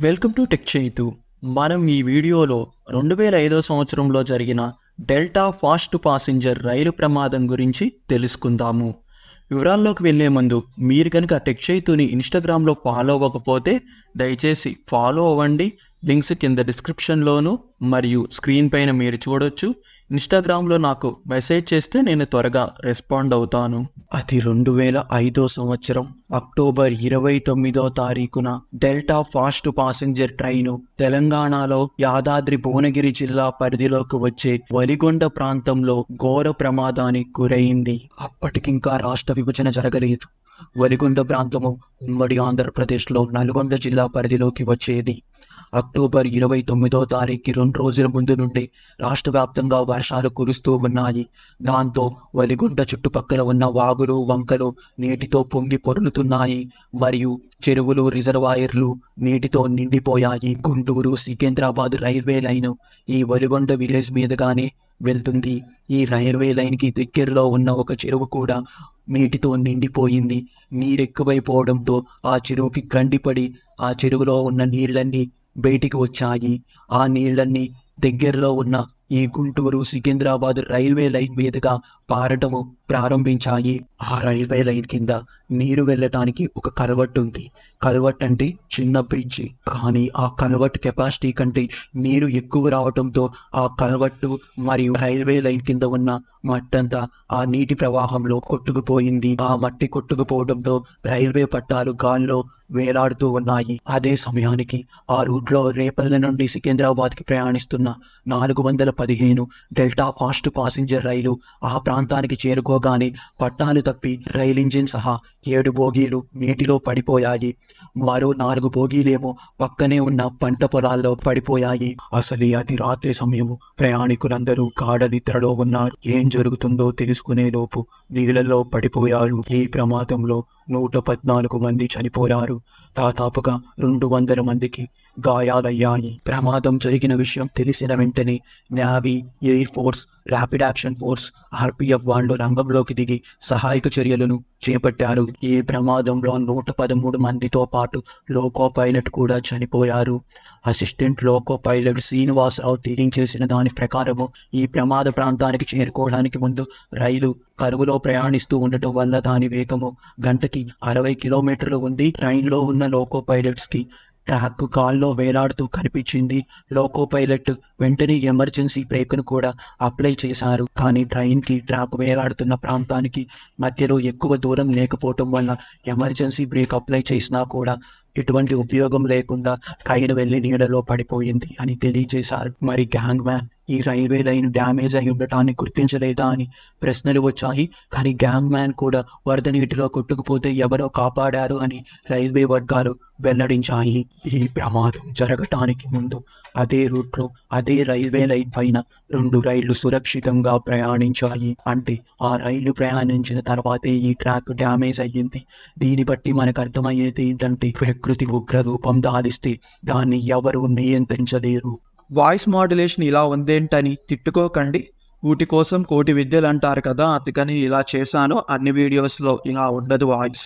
Welcome to tech Chaitu. మనం ఈ వీడియోలో 2005 సంవత్సరంలో జరిగిన డెల్టా ఫాస్ట్ పాసింజర్ రైలు ప్రమాదం గురించి తెలుసుకుందాము. వివరాల్లోకి వెళ్లే ముందు మీరు కనుక టెక్ చైతుని ఇన్స్టాగ్రామ్లో ఫాలో అవ్వకపోతే దయచేసి ఫాలో అవ్వండి. లింక్స్ కింద డిస్క్రిప్షన్లోను మరియు స్క్రీన్ పైన మీరు చూడొచ్చు. ఇన్స్టాగ్రామ్లో నాకు మెసేజ్ చేస్తే నేను త్వరగా రెస్పాండ్ అవుతాను. అది 2005 సంవత్సరం అక్టోబర్ 29వ తారీఖున డెల్టా ఫాస్ట్ పాసింజర్ ట్రైను తెలంగాణలో యాదాద్రి భువనగిరి జిల్లా పరిధిలోకి వచ్చే వలిగొండ ప్రాంతంలో ఘోర ప్రమాదానికి గురైంది. అప్పటికింకా రాష్ట్ర విభజన జరగలేదు. వలిగొండ ప్రాంతము ఉమ్మడి ఆంధ్రప్రదేశ్లో నల్గొండ జిల్లా పరిధిలోకి వచ్చేది. అక్టోబర్ 29వ తారీఖుకి 2 రోజుల ముందు నుండి రాష్ట్ర వ్యాప్తంగా వర్షాలు కురుస్తూ ఉన్నాయి. దాంతో వలిగొండ చుట్టుపక్కల ఉన్న వాగులు వంకలు నీటితో పొంగి పొర్లుతున్నాయి మరియు చెరువులు రిజర్వాయర్లు నీటితో నిండిపోయాయి. గుంటూరు సికింద్రాబాద్ రైల్వే లైన్ ఈ వలిగొండ విలేజ్ మీదుగానే వెళ్తుంది. ఈ రైల్వే లైన్కి దగ్గరలో ఉన్న ఒక చెరువు కూడా నీటితో నిండిపోయింది. నీరెక్కువైపోవడంతో ఆ చెరువుకి గండిపడి ఆ చెరువులో ఉన్న నీళ్ళన్నీ బయటికి వచ్చాయి. ఆ నీళ్ళన్నీ దగ్గరలో ఉన్న ఈ గుంటూరు సికింద్రాబాద్ రైల్వే లైన్ మీదుగా పారటము ప్రారంభించాయి. ఆ రైల్వే లైన్ కింద నీరు వెళ్ళటానికి ఒక కల్వర్ట్ ఉంది. కల్వర్ట్ అంటే చిన్న బ్రిడ్జ్, కానీ ఆ కల్వర్ట్ కెపాసిటీ కంటే నీరు ఎక్కువ రావడంతో ఆ కల్వర్ట్ మరియు రైల్వే లైన్ కింద ఉన్న మట్టంతా ఆ నీటి ప్రవాహంలో కొట్టుకుపోయింది. ఆ మట్టి కొట్టుకుపోవడంతో రైల్వే పట్టాలు గాల్లో వేలాడుతూ ఉన్నాయి. అదే సమయానికి ఆ రూట్లో రేపల్లె నుండి సికింద్రాబాద్కి ప్రయాణిస్తున్న 415 డెల్టా ఫాస్ట్ పాసింజర్ రైలు ఆ ప్రాంతానికి చేరుకోగానే పట్టాలు తప్పి రైల్ ఇంజిన్ సహా 7 బోగీలు నీటిలో పడిపోయాయి. మరో 4 బోగీలేమో పక్కనే ఉన్న పంట పొలాల్లో పడిపోయాయి. అసలు అది రాత్రి సమయము. ప్రయాణికులందరూ గాఢ నిద్రలో ఉన్నారు. ఏం జరుగుతుందో తెలుసుకునే లోపు నీళ్లలో పడిపోయారు. ఈ ప్రమాదంలో 114 మంది చనిపోయారు. దాదాపుగా 200 మందికి గాయాలయ్యాయి. ప్రమాదం జరిగిన విషయం తెలిసిన వెంటనే navy, air force, rapid action force, RPF వాళ్ళు రంగంలోకి దిగి సహాయక చర్యలను చేపట్టారు. ఈ ప్రమాదంలో 113 మందితో పాటు లోకో పైలట్ కూడా చనిపోయారు. అసిస్టెంట్ లోకో పైలట్ శ్రీనివాసరావు తెలియజేసిన దాని ప్రకారము ఈ ప్రమాద ప్రాంతానికి చేరుకోవడానికి ముందు రైలు కరువులో ప్రయాణిస్తూ ఉండటం వల్ల దాని వేగము గంటకి 60 కిలోమీటర్లు ఉంది. ట్రైన్లో ఉన్న లోకో పైలట్స్కి ట్రాక్ గాల్లో వేలాడుతూ కనిపించింది. లోకో పైలట్ వెంటనే ఎమర్జెన్సీ బ్రేక్ను కూడా అప్లై చేశారు. కానీ ట్రైన్కి ట్రాక్ వేలాడుతున్న ప్రాంతానికి మధ్యలో ఎక్కువ దూరం లేకపోవటం వల్ల ఎమర్జెన్సీ బ్రేక్ అప్లై చేసినా కూడా ఎటువంటి ఉపయోగం లేకుండా ట్రైన్ వెళ్ళి నీడలో పడిపోయింది అని తెలియజేశారు. మరి గ్యాంగ్ మ్యాన్ ఈ రైల్వే లైన్ డ్యామేజ్ అయి ఉండటాన్ని గుర్తించలేదా అని ప్రశ్నలు వచ్చాయి. కానీ గ్యాంగ్ మ్యాన్ కూడా వరద నీటిలో కొట్టుకుపోతే ఎవరో కాపాడారు అని రైల్వే వర్గాలు వెల్లడించాయి. ఈ ప్రమాదం జరగటానికి ముందు అదే రూట్లో అదే రైల్వే లైన్ పైన 2 రైళ్లు సురక్షితంగా ప్రయాణించాయి. అంటే ఆ రైళ్లు ప్రయాణించిన తర్వాతే ఈ ట్రాక్ డ్యామేజ్ అయ్యింది. దీన్ని బట్టి మనకు అర్థమయ్యేది ఏంటంటే ప్రకృతి ఉగ్ర రూపం దాలిస్తే దాన్ని ఎవరు నియంత్రించలేరు. వాయిస్ మాడ్యులేషన్ ఇలా ఉందేంటని తిట్టుకోకండి. వీటి కోసం కోటి విద్యలు అంటారు కదా, అందుకని ఇలా చేశాను. అన్ని వీడియోస్లో ఇలా ఉండదు వాయిస్.